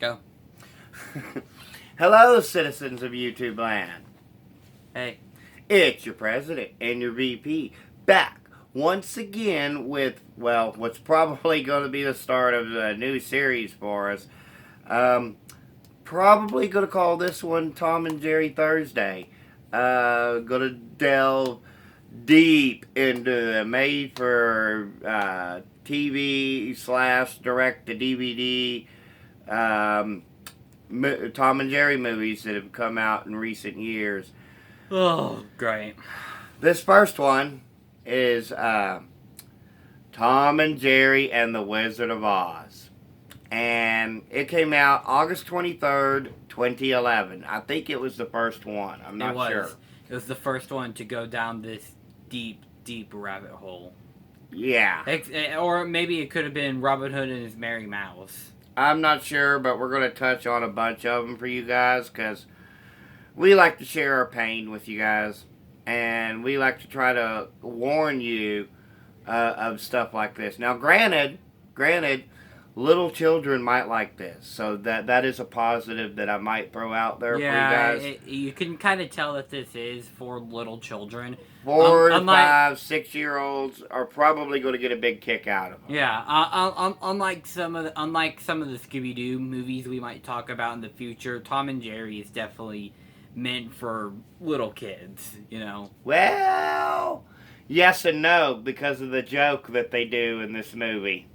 Go. Hello, citizens of YouTube land. Hey. It's your president and your VP back once again with, well, what's probably going to be the start of a new series for us. Probably going to call this one Tom and Jerry Thursday. Going to delve deep into the made for TV / direct to DVD Tom and Jerry movies that have come out in recent years. Oh, great. This first one is Tom and Jerry and the Wizard of Oz. And it came out August 23rd, 2011. I think it was the first one. I'm not sure. It was the first one to go down this deep, deep rabbit hole. Yeah. Or maybe it could have been Robin Hood and his Merry Mouse. I'm not sure, but we're going to touch on a bunch of them for you guys because we like to share our pain with you guys. And we like to try to warn you of stuff like this. Now, granted, little children might like this, so that is a positive that I might throw out there for you guys. You can kind of tell that this is for little children. 4 to 5, 6-year-olds are probably going to get a big kick out of them. Yeah, unlike some of the Scooby Doo movies we might talk about in the future, Tom and Jerry is definitely meant for little kids. You know. Well, yes and no, because of the joke that they do in this movie.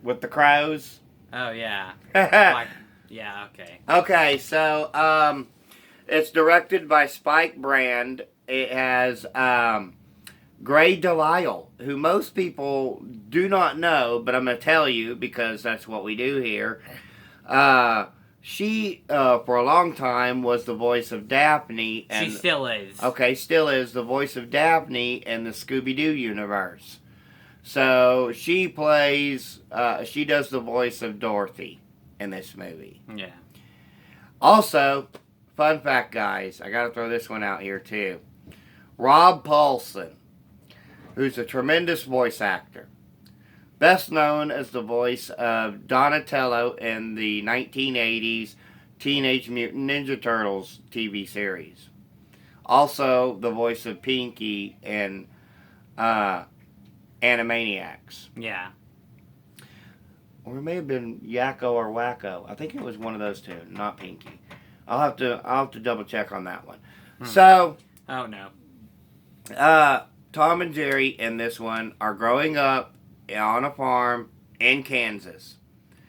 With the crows? Oh, yeah. Yeah, okay. Okay, so, it's directed by Spike Brand. It has, Gray DeLisle, who most people do not know, but I'm going to tell you because that's what we do here. She, for a long time, was the voice of Daphne. And, she still is. Okay, still is the voice of Daphne in the Scooby-Doo universe. So she plays, she does the voice of Dorothy in this movie. Yeah. Also, fun fact, guys, I gotta throw this one out here too. Rob Paulsen, who's a tremendous voice actor. Best known as the voice of Donatello in the 1980s Teenage Mutant Ninja Turtles TV series. Also, the voice of Pinky in, Animaniacs. Yeah. Or it may have been Yakko or Wacko. I think it was one of those two, not Pinky. I'll have to double check on that one. So, oh no. Tom and Jerry in this one are growing up on a farm in Kansas.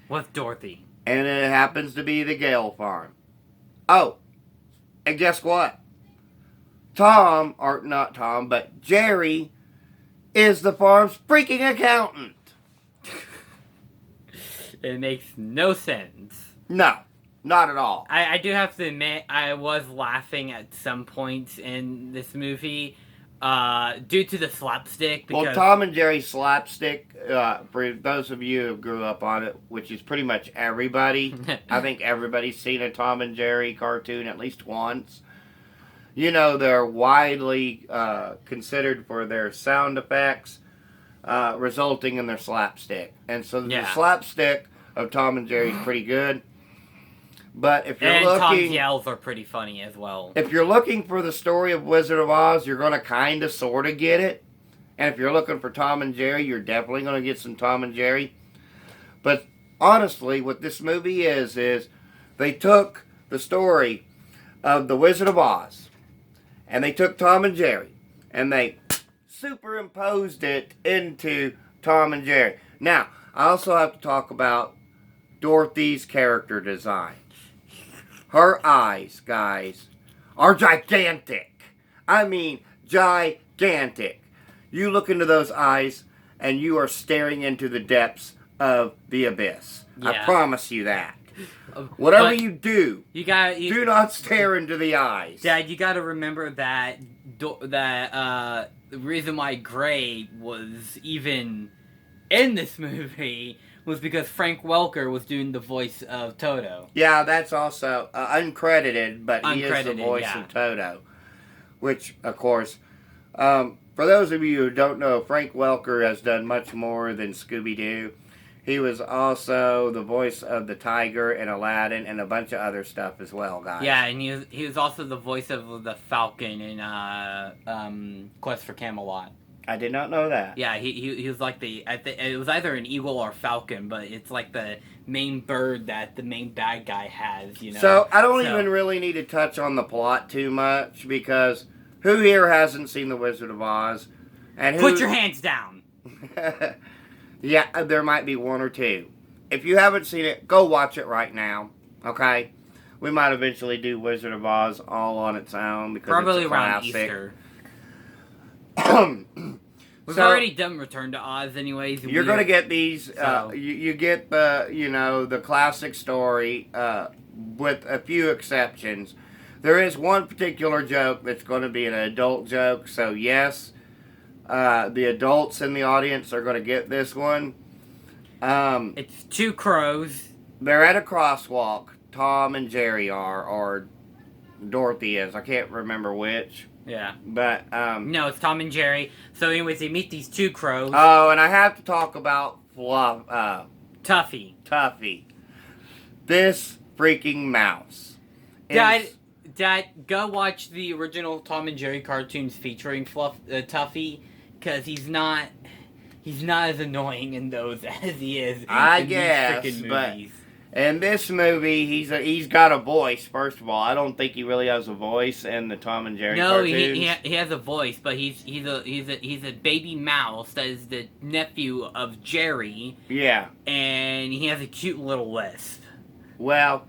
With Dorothy. And it happens to be the Gale farm. Oh, and guess what? Jerry is the farm's freaking accountant. It makes no sense. No, not at all. I do have to admit, I was laughing at some points in this movie due to the slapstick. Because well, Tom and Jerry slapstick, for those of you who grew up on it, which is pretty much everybody, I think everybody's seen a Tom and Jerry cartoon at least once. You know, they're widely considered for their sound effects, resulting in their slapstick. And so the slapstick of Tom and Jerry is pretty good. But if you're looking... Tom's yells are pretty funny as well. If you're looking for the story of Wizard of Oz, you're going to kind of, sort of get it. And if you're looking for Tom and Jerry, you're definitely going to get some Tom and Jerry. But honestly, what this movie is they took the story of the Wizard of Oz, and they took Tom and Jerry, and they superimposed it into Tom and Jerry. Now, I also have to talk about Dorothy's character design. Her eyes, guys, are gigantic. I mean, gigantic. You look into those eyes, and you are staring into the depths of the abyss. Yeah. I promise you that. Whatever you do, do not stare into the eyes. Dad, you gotta remember that the reason why Gray was even in this movie was because Frank Welker was doing the voice of Toto. Yeah, that's also uncredited, but he is the voice of Toto. Which, of course, for those of you who don't know, Frank Welker has done much more than Scooby-Doo. He was also the voice of the tiger in Aladdin and a bunch of other stuff as well, guys. Yeah, and he was also the voice of the Falcon in Quest for Camelot. I did not know that. Yeah, he was like it was either an eagle or falcon, but it's like the main bird that the main bad guy has, you know. So I don't even really need to touch on the plot too much because who here hasn't seen The Wizard of Oz? And Put your hands down. Yeah, there might be one or two. If you haven't seen it, go watch it right now. Okay, we might eventually do Wizard of Oz all on its own because Probably it's a around classic. Easter. We've So- already done Return to Oz, anyways. You're gonna get these. So- You get the classic story with a few exceptions. There is one particular joke that's going to be an adult joke. So yes, the adults in the audience are going to get this one. It's two crows. They're at a crosswalk. Tom and Jerry are, or Dorothy is. I can't remember which. Yeah. But No, it's Tom and Jerry. So, anyways, they meet these two crows. oh, and I have to talk about Tuffy. Tuffy. This freaking mouse. Dad, go watch the original Tom and Jerry cartoons featuring Tuffy, because he's not as annoying in those as he is in guess, these freaking but movies. in this movie, he's got a voice. First of all, I don't think he really has a voice in the Tom and Jerry No, cartoons. he has a voice, but he's a baby mouse that is the nephew of Jerry, Yeah. and he has a cute little lisp. Well,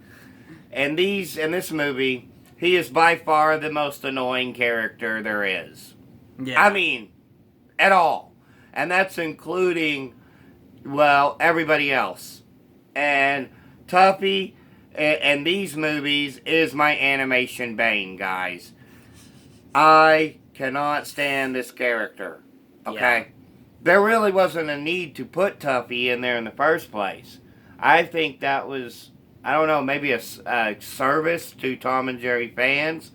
in this movie, he is by far the most annoying character there is. Yeah. I mean, at all. And that's including, well, everybody else. And Tuffy in these movies is my animation bane, guys. I cannot stand this character. Okay? Yeah. There really wasn't a need to put Tuffy in there in the first place. I think that was, I don't know, maybe a service to Tom and Jerry fans.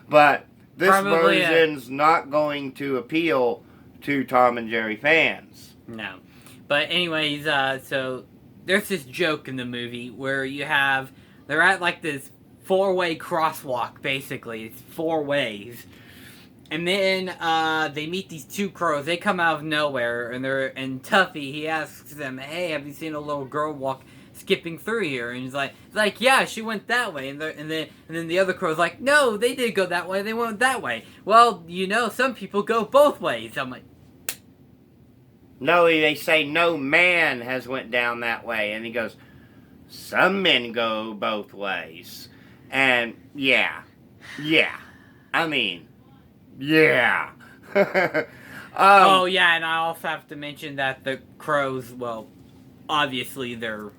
But this Probably version's not going to appeal to Tom and Jerry fans. No. But anyways, so there's this joke in the movie where they're at like this 4-way crosswalk, basically. It's 4 ways. And then they meet these two crows. They come out of nowhere, and Tuffy, he asks them, "Hey, have you seen a little girl skipping through here?" And he's like, "Yeah, she went that way." And then the other crow's like, "No, they didn't go that way. They went that way." Well, some people go both ways. I'm like, No, they say no man has went down that way. And he goes, some men go both ways. And yeah. I mean, yeah. oh yeah, and I also have to mention that the crows, well, obviously they're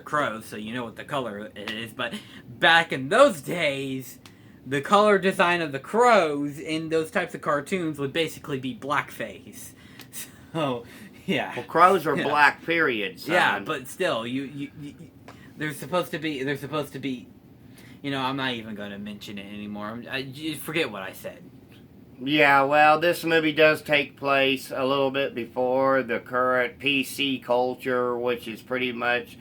crows, so you know what the color it is. But back in those days, the color design of the crows in those types of cartoons would basically be blackface. So, yeah. Well, crows are black, period. Son. Yeah, but still, you they're supposed to be. I'm not even going to mention it anymore. Forget what I said. Yeah, well, this movie does take place a little bit before the current PC culture, which is pretty much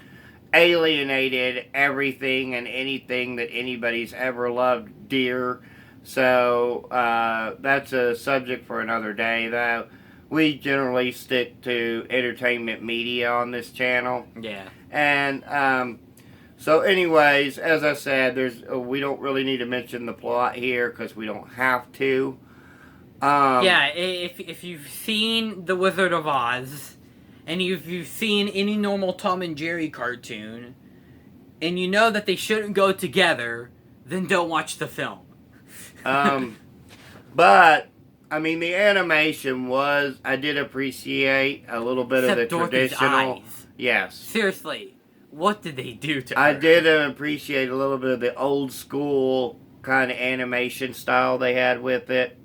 alienated everything and anything that anybody's ever loved dear. So, that's a subject for another day, though. We generally stick to entertainment media on this channel. Yeah. And, so anyways, as I said, we don't really need to mention the plot here because we don't have to. Yeah, if you've seen The Wizard of Oz, and if you've seen any normal Tom and Jerry cartoon, and you know that they shouldn't go together, then don't watch the film. But I mean, the animation I did appreciate a little bit of the Dorothy's traditional. eyes. Yes. Seriously, what did they do to her? I did appreciate a little bit of the old school kind of animation style they had with it.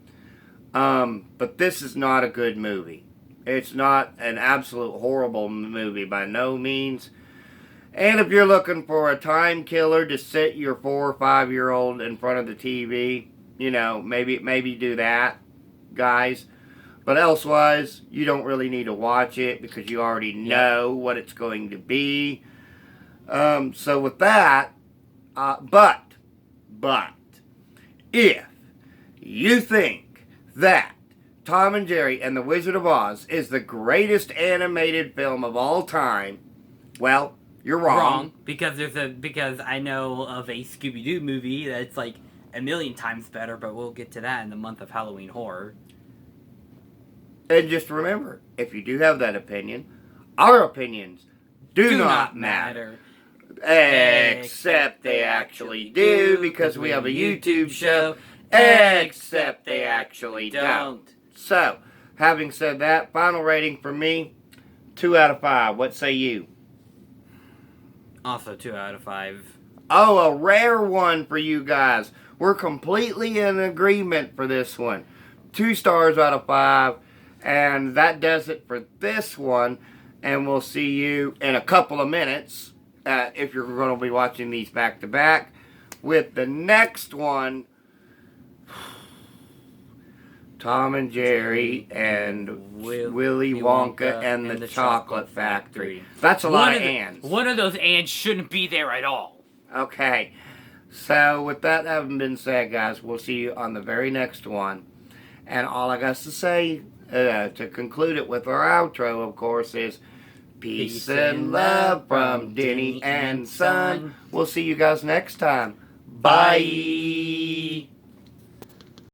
But this is not a good movie. It's not an absolute horrible movie by no means. And if you're looking for a time killer to sit your 4 or 5-year-old in front of the TV, maybe do that, guys. But elsewise, you don't really need to watch it because you already know what it's going to be. So with that, but, if you think that Tom and Jerry and the Wizard of Oz is the greatest animated film of all time, well, you're wrong. Because I know of a Scooby-Doo movie that's like a million times better, but we'll get to that in the month of Halloween horror. And just remember, if you do have that opinion, our opinions do not matter. Except they actually do, because we have a YouTube show. Except they actually don't. So, having said that, final rating for me, 2 out of 5. What say you? Also 2 out of 5. Oh, a rare one for you guys. We're completely in agreement for this one. 2 stars out of 5. And that does it for this one. And we'll see you in a couple of minutes, if you're going to be watching these back to back, with the next one, Tom and Jerry and Willy Wonka and the Chocolate Factory. That's a lot of ands. One of those ands shouldn't be there at all. Okay. So with that having been said, guys, we'll see you on the very next one. And all I got to say, to conclude it with our outro, of course, is peace and love from Denny and Son. We'll see you guys next time. Bye.